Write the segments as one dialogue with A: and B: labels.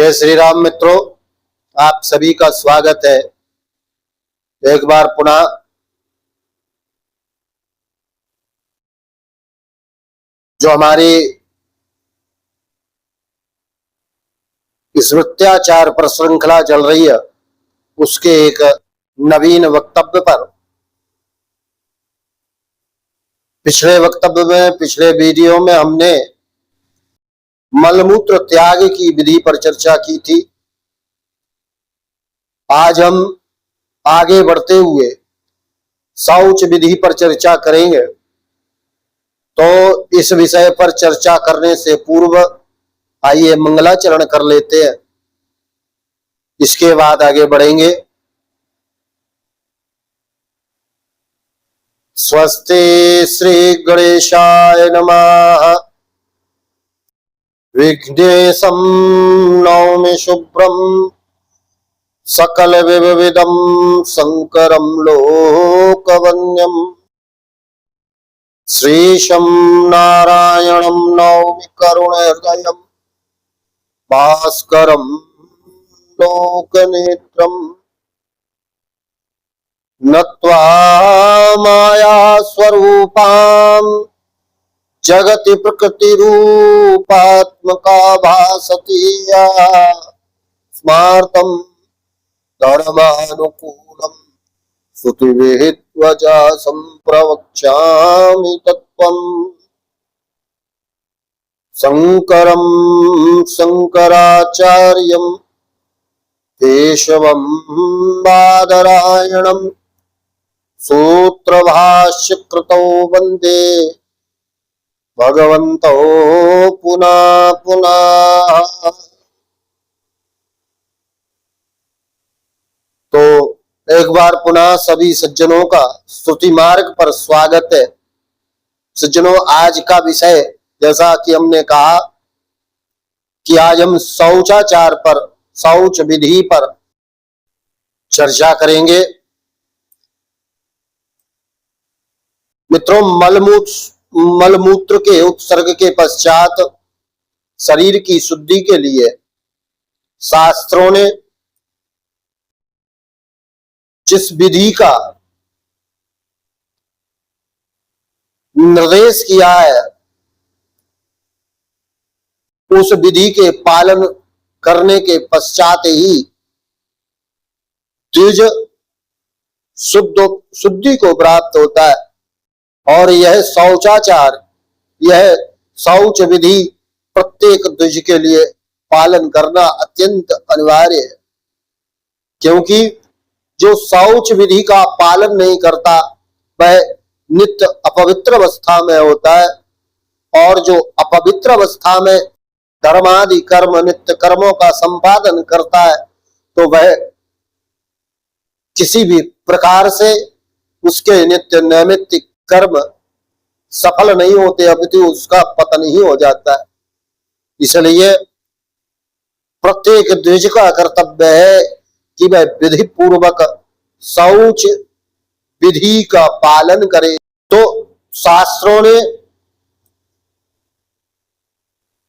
A: जय श्री राम मित्रों, आप सभी का स्वागत है एक बार पुनः। जो हमारी इस मिथ्याचार पर श्रृंखला चल रही है उसके एक नवीन वक्तव्य पर, पिछले वीडियो में हमने मलमूत्र त्याग की विधि पर चर्चा की थी। आज हम आगे बढ़ते हुए शौच विधि पर चर्चा करेंगे। तो इस विषय पर चर्चा करने से पूर्व आइए मंगलाचरण कर लेते हैं, इसके बाद आगे बढ़ेंगे। स्वस्ति श्री गणेशाय नमः। विघ्नेशं नौमि शुभ्रं सकल विविधं शंकरं लोकवन्यं। श्रीशं नारायणं नौमि करुणहृदयं भास्करं लोकनेत्रं। नत्वा माया स्वरूपां जगति प्रकृति रूपात्मका भासति या स्मार्तं धर्मानुकूलं श्रुतिविहित्वचा संप्रवक्ष्यामि तत्त्वम्। शंकरं शंकराचार्यं केशवं बादरायणं सूत्रभाष्यकृतौ वन्दे भगवन्तो पुनः पुनः। तो एक बार पुनः सभी सज्जनों का स्तुति मार्ग पर स्वागत है। सज्जनों, आज का विषय जैसा कि हमने कहा कि आज हम शौचाचार पर, शौच विधि पर चर्चा करेंगे। मित्रों, मलमूत्र के उत्सर्ग के पश्चात शरीर की शुद्धि के लिए शास्त्रों ने जिस विधि का निर्देश किया है उस विधि के पालन करने के पश्चात ही द्विज शुद्धि को प्राप्त होता है। और यह शौचाचार, यह शौच विधि प्रत्येक द्विज के लिए पालन करना अत्यंत अनिवार्य है, क्योंकि जो शौच विधि का पालन नहीं करता वह नित्य अपवित्र अवस्था में होता है। और जो अपवित्र अवस्था में धर्मादि कर्म, नित्य कर्मों का संपादन करता है तो वह किसी भी प्रकार से उसके नित्य नैमित्तिक कर्म सफल नहीं होते, अपितु उसका पतन ही हो जाता है। इसलिए प्रत्येक द्विज का कर्तव्य है कि वह विधि पूर्वक शौच विधि का पालन करे। तो शास्त्रों ने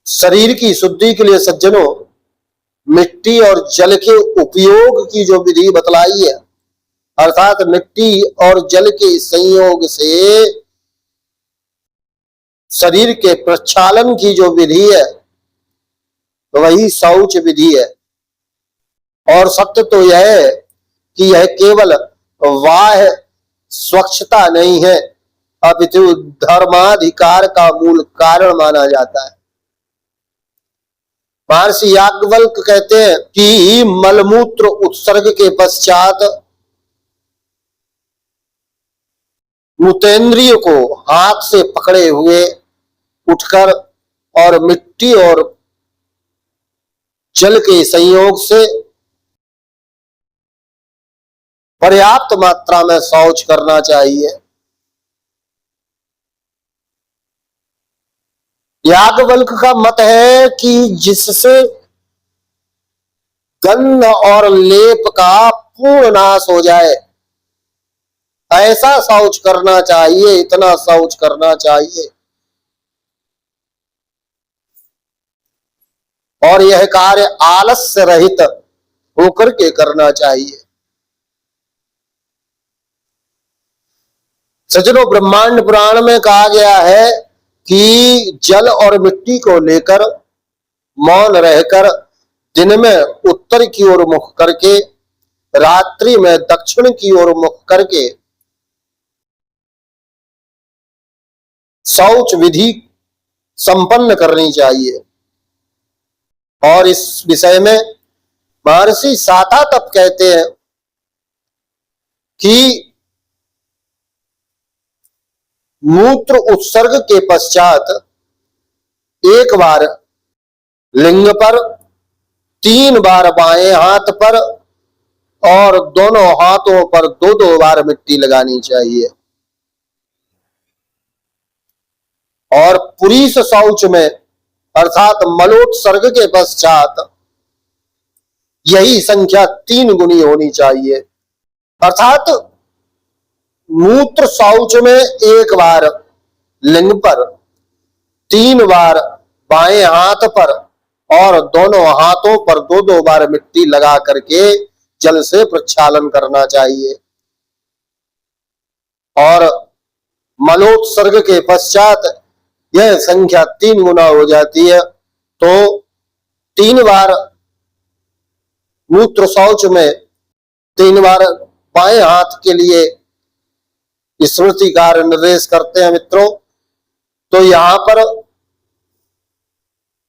A: शरीर की शुद्धि के लिए सज्जनों मिट्टी और जल के उपयोग की जो विधि बतलाई है, अर्थात मिट्टी और जल के संयोग से शरीर के प्रक्षालन की जो विधि है वही शौच विधि है। और सत्य तो यह है कि यह केवल बाह्य स्वच्छता नहीं है, अपितु धर्माधिकार का मूल कारण माना जाता है। महर्षि याज्ञवल्क्य कहते हैं कि मलमूत्र उत्सर्ग के पश्चात मूत्रेंद्रिय को हाथ से पकड़े हुए उठकर और मिट्टी और जल के संयोग से पर्याप्त मात्रा में शौच करना चाहिए। याज्ञवल्क्य का मत है कि जिससे गंध और लेप का पूर्ण नाश हो जाए ऐसा शौच करना चाहिए, इतना शौच करना चाहिए। और यह कार्य आलस्य रहित होकर के करना चाहिए। सज्जनों, ब्रह्मांड पुराण में कहा गया है कि जल और मिट्टी को लेकर मौन रहकर दिन में उत्तर की ओर मुख करके, रात्रि में दक्षिण की ओर मुख करके शौच विधि संपन्न करनी चाहिए। और इस विषय में महर्षि शातातप कहते हैं कि मूत्र उत्सर्ग के पश्चात एक बार लिंग पर, 3 बार बाएं हाथ पर और दोनों हाथों पर 2-2 बार मिट्टी लगानी चाहिए। और पुरीष शौच में अर्थात मलोत्सर्ग के पश्चात यही संख्या 3 गुनी होनी चाहिए। अर्थात मूत्र शौच में 1 बार लिंग पर, 3 बार बाएं हाथ पर और दोनों हाथों पर 2-2 बार मिट्टी लगा करके जल से प्रक्षालन करना चाहिए। और मलोत्सर्ग के पश्चात यह संख्या 3 गुना हो जाती है। तो 3 बार मूत्र शौच में, 3 बार बाएं हाथ के लिए स्मृतिकार निर्देश करते हैं मित्रों। तो यहां पर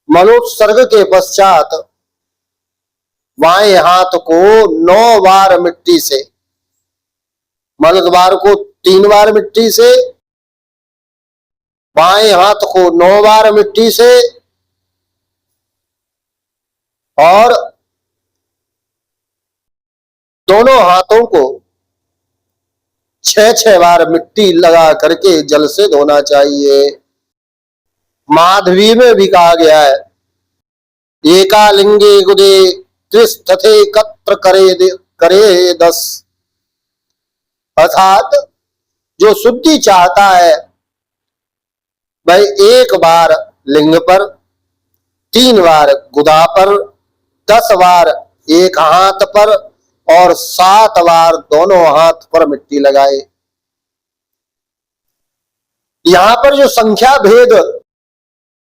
A: मलोत्सर्ग के पश्चात बाएं हाथ को 9 बार मिट्टी से, मलद्वार को 3 बार मिट्टी से, बाएं हाथ को 9 बार मिट्टी से और दोनों हाथों को 6-6 बार मिट्टी लगा करके जल से धोना चाहिए। माधवी में भी कहा गया है, एकालिंगे गुदे त्रिष्ठते कत्र करे 10। अर्थात जो शुद्धि चाहता है वह 1 बार लिंग पर, 3 बार गुदा पर, 10 बार एक हाथ पर और 7 बार दोनों हाथ पर मिट्टी लगाए। यहां पर जो संख्या भेद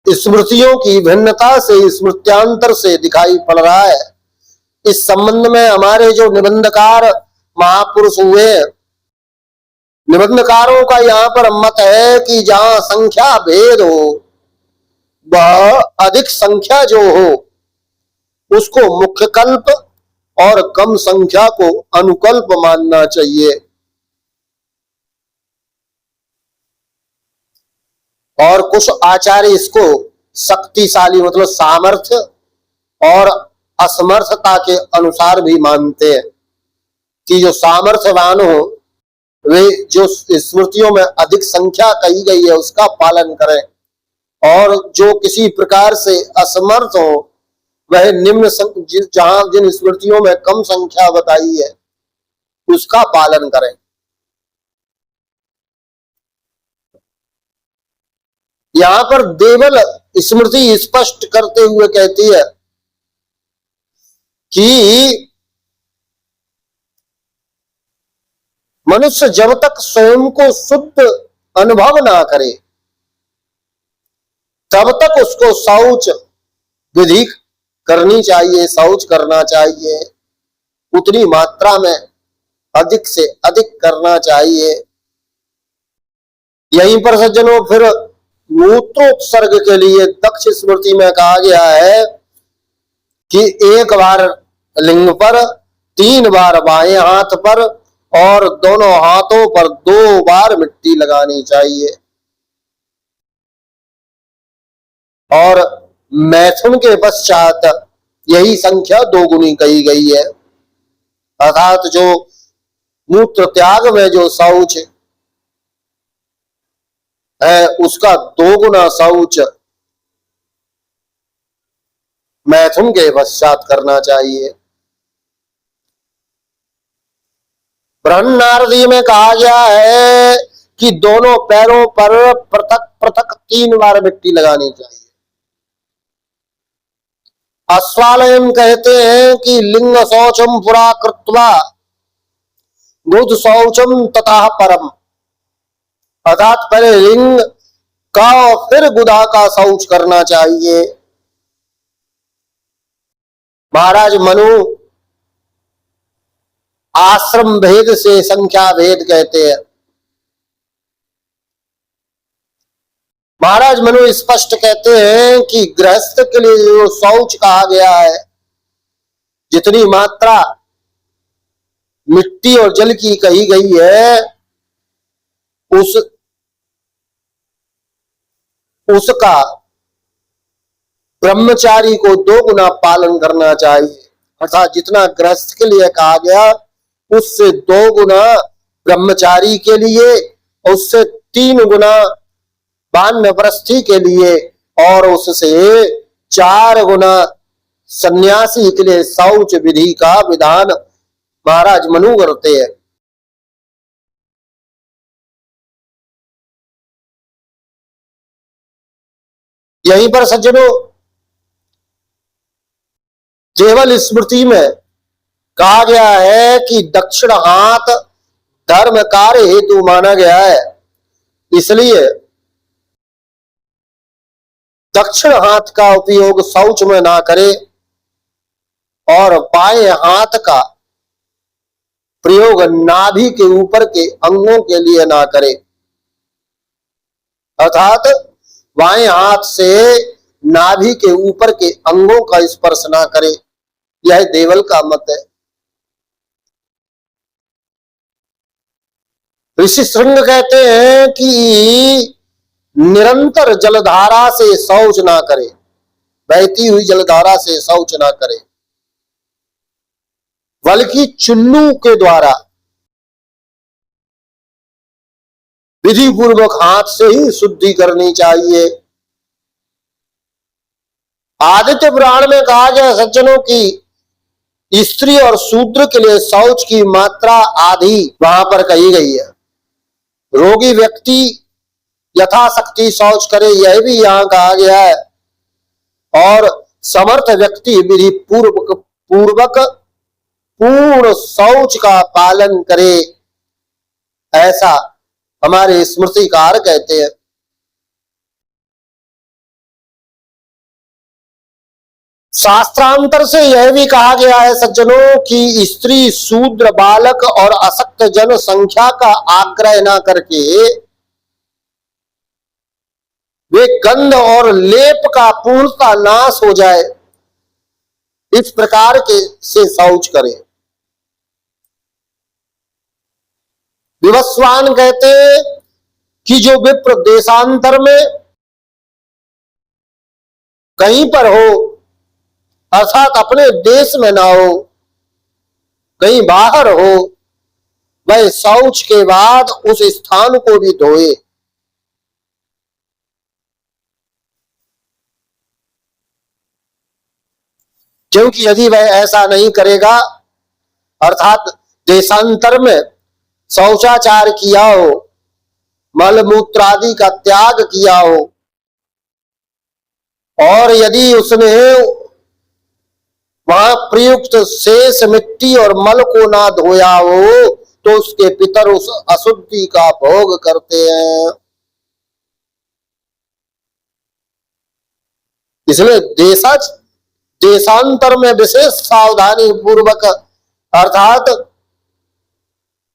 A: स्मृतियों की भिन्नता से, स्मृत्यांतर से दिखाई पड़ रहा है, इस संबंध में हमारे जो निबंधकार महापुरुष हुए, निबंधकारों का यहाँ पर मत है कि जहां संख्या भेद हो, वह अधिक संख्या जो हो उसको मुख्य कल्प और कम संख्या को अनुकल्प मानना चाहिए। और कुछ आचार्य इसको शक्तिशाली मतलब सामर्थ्य और असमर्थता के अनुसार भी मानते हैं कि जो सामर्थ्यवान हो वे जो स्मृतियों में अधिक संख्या कही गई है उसका पालन करें, और जो किसी प्रकार से असमर्थ हो वह निम्न जहां जिन स्मृतियों में कम संख्या बताई है उसका पालन करें। यहां पर देवल स्मृति स्पष्ट करते हुए कहती है कि मनुष्य जब तक स्वयं को शुद्ध अनुभव ना करे तब तक उसको शौच विधि करनी चाहिए, शौच करना चाहिए, उतनी मात्रा में अधिक से अधिक करना चाहिए। यहीं पर सज्जनों फिर मूत्रोत्सर्ग के लिए दक्ष स्मृति में कहा गया है कि 1 बार लिंग पर, 3 बार बाएं हाथ पर और दोनों हाथों पर 2 बार मिट्टी लगानी चाहिए। और मैथुन के पश्चात यही संख्या 2 गुनी कही गई है। अर्थात जो मूत्र त्याग में जो शौच है उसका 2 गुना शौच मैथुन के पश्चात करना चाहिए। बृहन्नारदी में कहा गया है कि दोनों पैरों पर पृथक पृथक 3 बार मिट्टी लगानी चाहिए। अस्वालयम कहते हैं कि लिंग शौचम पुरा कृत्वा गुद शौचम तथा परम, अर्थात पहले लिंग का और फिर गुदा का शौच करना चाहिए। महाराज मनु आश्रम भेद से संख्या भेद कहते हैं। महाराज मनु स्पष्ट कहते हैं कि गृहस्थ के लिए जो शौच कहा गया है, जितनी मात्रा मिट्टी और जल की कही गई है, उसका ब्रह्मचारी को 2 गुना पालन करना चाहिए। अर्थात जितना गृहस्थ के लिए कहा गया उससे 2 गुना ब्रह्मचारी के लिए, उससे 3 गुना वानप्रस्थी के लिए और उससे 4 गुना सन्यासी के लिए शौच विधि का विधान महाराज मनु करते हैं। यहीं पर सज्जनों केवल स्मृति में कहा गया है कि दक्षिण हाथ धर्म कार्य हेतु माना गया है, इसलिए दक्षिण हाथ का उपयोग शौच में ना करे और बाएं हाथ का प्रयोग नाभि के ऊपर के अंगों के लिए ना करे, अर्थात बाएं हाथ से नाभि के ऊपर के अंगों का स्पर्श ना करे। यह देवल का मत है। ऋषि श्रृंग कहते हैं कि निरंतर जलधारा से शौच ना करे, बहती हुई जलधारा से शौच ना करे, बल्कि चुल्लू के द्वारा विधि पूर्वक हाथ से ही शुद्धि करनी चाहिए। आदित्य पुराण में कहा गया सज्जनों की स्त्री और शूद्र के लिए शौच की मात्रा आधी वहां पर कही गई है। रोगी व्यक्ति यथाशक्ति शौच करे, यह भी यहां कहा गया है, और समर्थ व्यक्ति विधि पूर्वक पूर्ण शौच का पालन करे, ऐसा हमारे स्मृतिकार कहते हैं। शास्त्रांतर से यह भी कहा गया है सज्जनों कि स्त्री शूद्र बालक और अशक्त जन संख्या का आग्रह न करके वे गंध और लेप का पूर्णता नाश हो जाए, इस प्रकार के से शौच करें। विवस्वान कहते कि जो विप्र देशांतर में कहीं पर हो, अर्थात अपने देश में ना हो, कहीं बाहर हो, वह शौच के बाद उस स्थान को भी धोए। क्योंकि यदि वह ऐसा नहीं करेगा, अर्थात देशांतर में शौचाचार किया हो, मलमूत्र आदि का त्याग किया हो, और यदि उसने वहां प्रयुक्त शेष मिट्टी और मल को ना धोया हो, तो उसके पितर उस अशुद्धि का भोग करते हैं। इसलिए देशांतर में विशेष सावधानी पूर्वक, अर्थात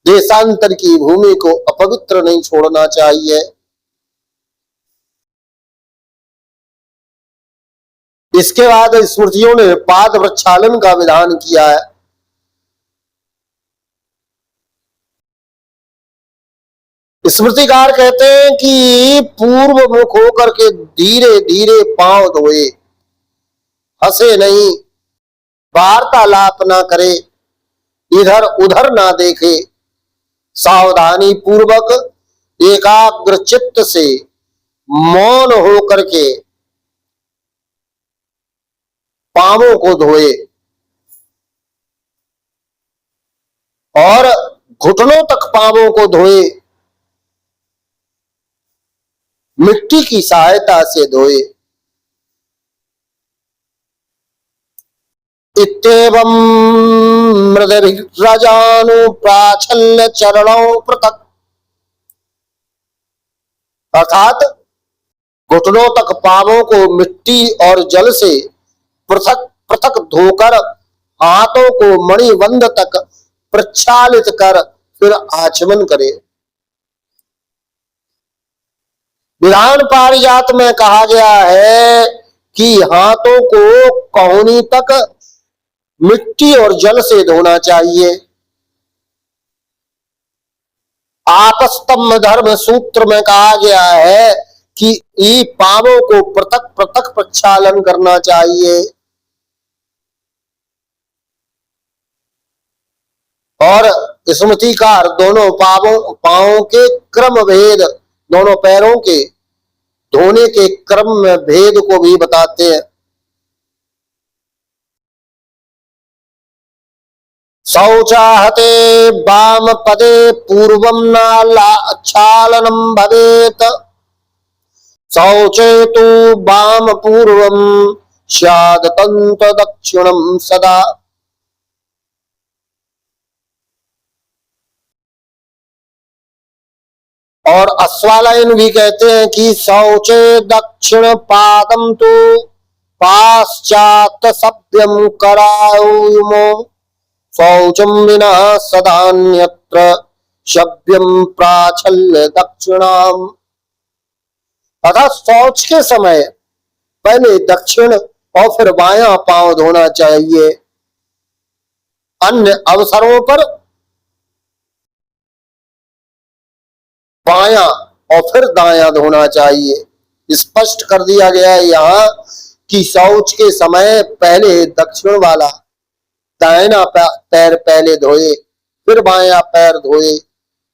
A: देशांतर की भूमि को अपवित्र नहीं छोड़ना चाहिए। इसके बाद स्मृतियों ने पाद प्रक्षालन का विधान किया है। स्मृतिकार कहते हैं कि पूर्व मुख होकर के धीरे धीरे पांव धोए, हंसे नहीं, वार्तालाप ना करे, इधर उधर ना देखे, सावधानी पूर्वक एकाग्र चित्त से मौन होकर के पांवों को धोए और घुटनों तक पांवों को धोए, मिट्टी की सहायता से धोए। इत्येवं मृदभिर्व्रजानु प्राचल्य चरणों पृथक, अर्थात घुटनों तक पांवों को मिट्टी और जल से पृथक पृथक धोकर हाथों को मणिबंध तक प्रक्षालित कर फिर आचमन करे। विधान पारिजात में कहा गया है कि हाथों को कहुनी तक मिट्टी और जल से धोना चाहिए। आपस्तम्भ धर्म सूत्र में कहा गया है कि ई पांवों को पृथक पृथक प्रक्षालन करना चाहिए और स्मृतिकार दोनों पांवों के क्रम भेद, दोनों पैरों के धोने के क्रम में भेद को भी बताते हैं। शौचाहते वाम पदे पूर्वं नालाच्छालनं भवेत्, शौचे तु वाम पूर्वं स्याद् तंत दक्षिणं सदा। और अश्वालयन भी कहते हैं कि शौचे दक्षिण पादम तो पाश्चात सभ्यम करायुमो, शौचम विना सदान्यत्र सभ्यम प्राचल्य दक्षिणाम। अर्थात शौच के समय पहले दक्षिण और फिर बायां पांव धोना चाहिए, अन्य अवसरों पर बायां और फिर दायां धोना चाहिए। स्पष्ट कर दिया गया है यहाँ कि शौच के समय पहले दक्षिण वाला दाहिना पैर पहले धोए, फिर बायां पैर धोए,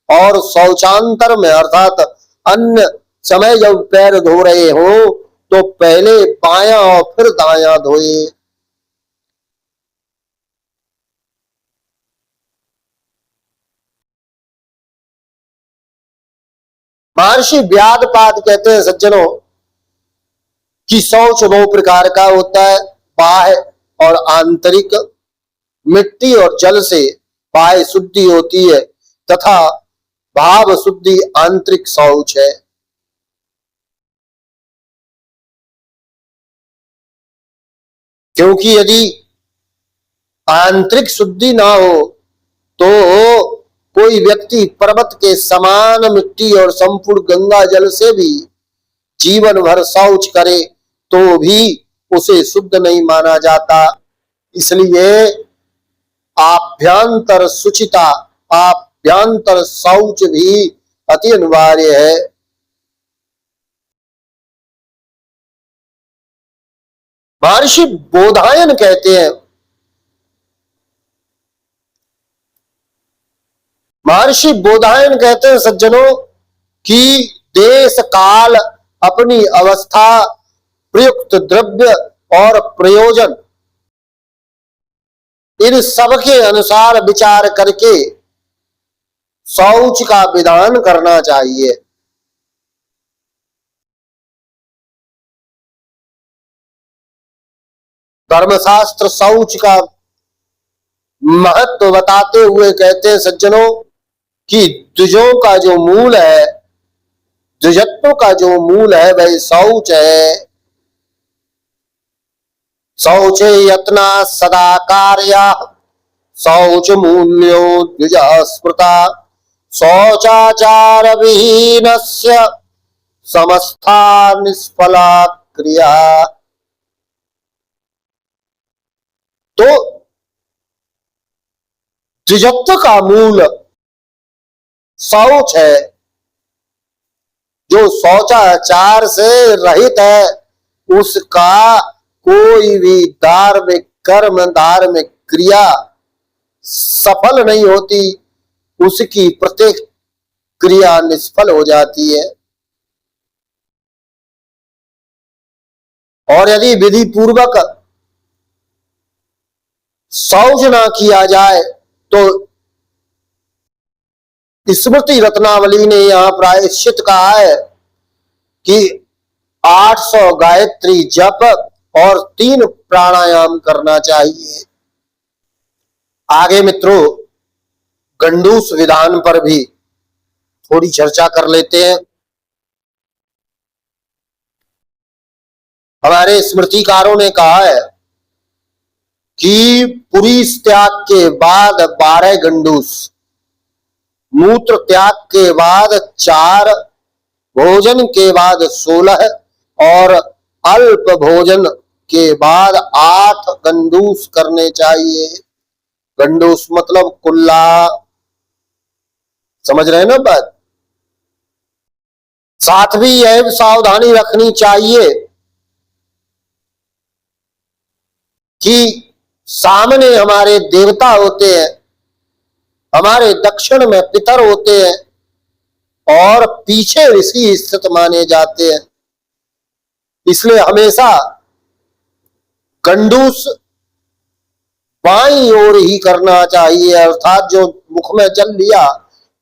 A: और शौचांतर में अर्थात अन्य समय जब पैर धो रहे हो तो पहले बायां और फिर दायां धोए। महर्षि व्यादपाद कहते हैं सज्जनों कि शौच दो प्रकार का होता है, बाह्य और आंतरिक। मिट्टी और जल से बाह्य शुद्धि होती है तथा भाव शुद्धि आंतरिक शौच है। क्योंकि यदि आंतरिक शुद्धि ना हो तो कोई व्यक्ति पर्वत के समान मिट्टी और संपूर्ण गंगा जल से भी जीवन भर शौच करे तो भी उसे शुद्ध नहीं माना जाता। इसलिए आभ्यंतर शुचिता, आभ्यंतर शौच भी अति अनिवार्य है। महर्षि बोधायन कहते हैं, महर्षि बोधायन कहते हैं सज्जनों कि देश काल, अपनी अवस्था, प्रयुक्त द्रव्य और प्रयोजन, इन सब के अनुसार विचार करके शौच का विधान करना चाहिए। धर्मशास्त्र शौच का महत्व बताते हुए कहते हैं सज्जनों कि द्विजों का जो मूल है, द्विजत्व का जो मूल है वह शौच है। शौचे यत्ना सदा कार्या, शौच मूल्यो द्विज स्मृता, शौचाचार विहीनस्य समस्ता निष्फला क्रिया। तो द्विजत्व का मूल शौच है। जो शौचाचार से रहित है उसका कोई भी धार्मिक कर्म, धार्मिक क्रिया सफल नहीं होती, उसकी प्रत्येक क्रिया निष्फल हो जाती है। और यदि विधि पूर्वक शौच ना किया जाए तो स्मृति रत्नावली ने यहां प्रायश्चित कहा है कि 800 गायत्री जप और 3 प्राणायाम करना चाहिए। आगे मित्रों गंडूस विधान पर भी थोड़ी चर्चा कर लेते हैं। हमारे स्मृतिकारों ने कहा है कि पुरीस त्याग के बाद 12 गंडूस, मूत्र त्याग के बाद 4, भोजन के बाद 16 और अल्प भोजन के बाद 8 गंडूस करने चाहिए। गंडूस मतलब कुल्ला, समझ रहे हैं ना बात। साथ भी यह सावधानी रखनी चाहिए कि सामने हमारे देवता होते हैं, हमारे दक्षिण में पितर होते हैं और पीछे ऋषि स्थित माने जाते हैं। इसलिए हमेशा गंडूस बाईं ओर ही करना चाहिए, अर्थात जो मुख में जल लिया,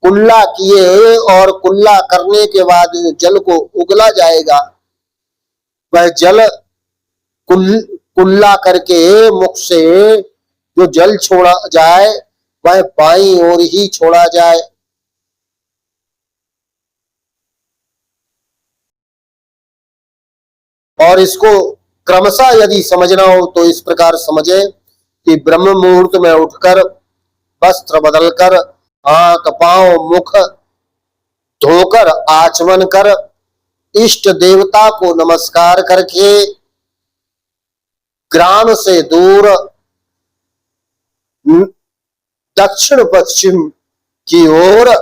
A: कुल्ला किए और कुल्ला करने के बाद जल को उगला जाएगा, वह जल कुल्ला करके मुख से जो जल छोड़ा जाए वह बाईं ओर ही छोड़ा जाए। और इसको क्रमशः यदि समझना हो तो इस प्रकार समझे कि ब्रह्म मुहूर्त में उठकर वस्त्र बदलकर हाथ पांव मुख धोकर आचमन कर इष्ट देवता को नमस्कार करके ग्राम से दूर दक्षिण पश्चिम की ओर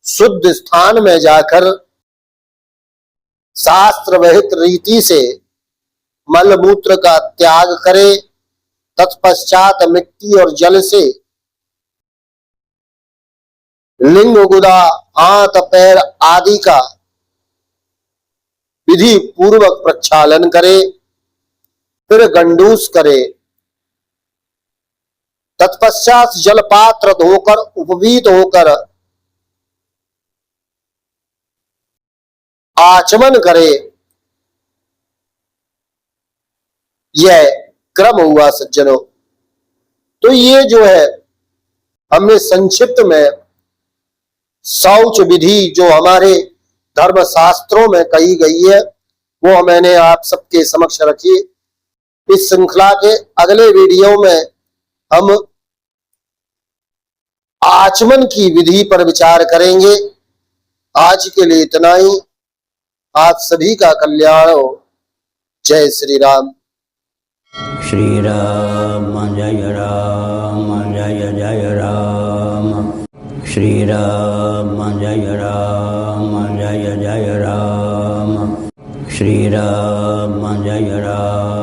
A: शुद्ध स्थान में जाकर शास्त्र विहित रीति से मलमूत्र का त्याग करे। तत्पश्चात मिट्टी और जल से लिंग गुदा हाथ पैर आदि का विधि पूर्वक प्रक्षालन करे, फिर गंडूस करे। तत्पश्चात जल पात्र धोकर उपवीत होकर आचमन करे। यह क्रम हुआ सज्जनों। तो ये जो है हमने संक्षिप्त में शौच विधि जो हमारे धर्म शास्त्रों में कही गई है वो मैंने आप सबके समक्ष रखी। इस श्रृंखला के अगले वीडियो में हम आचमन की विधि पर विचार करेंगे। आज के लिए इतना ही। आप सभी का कल्याण हो। जय श्री राम।
B: श्री राम जय राम जय जय राम। श्री राम जय राम जय जय राम। श्री राम जय राम।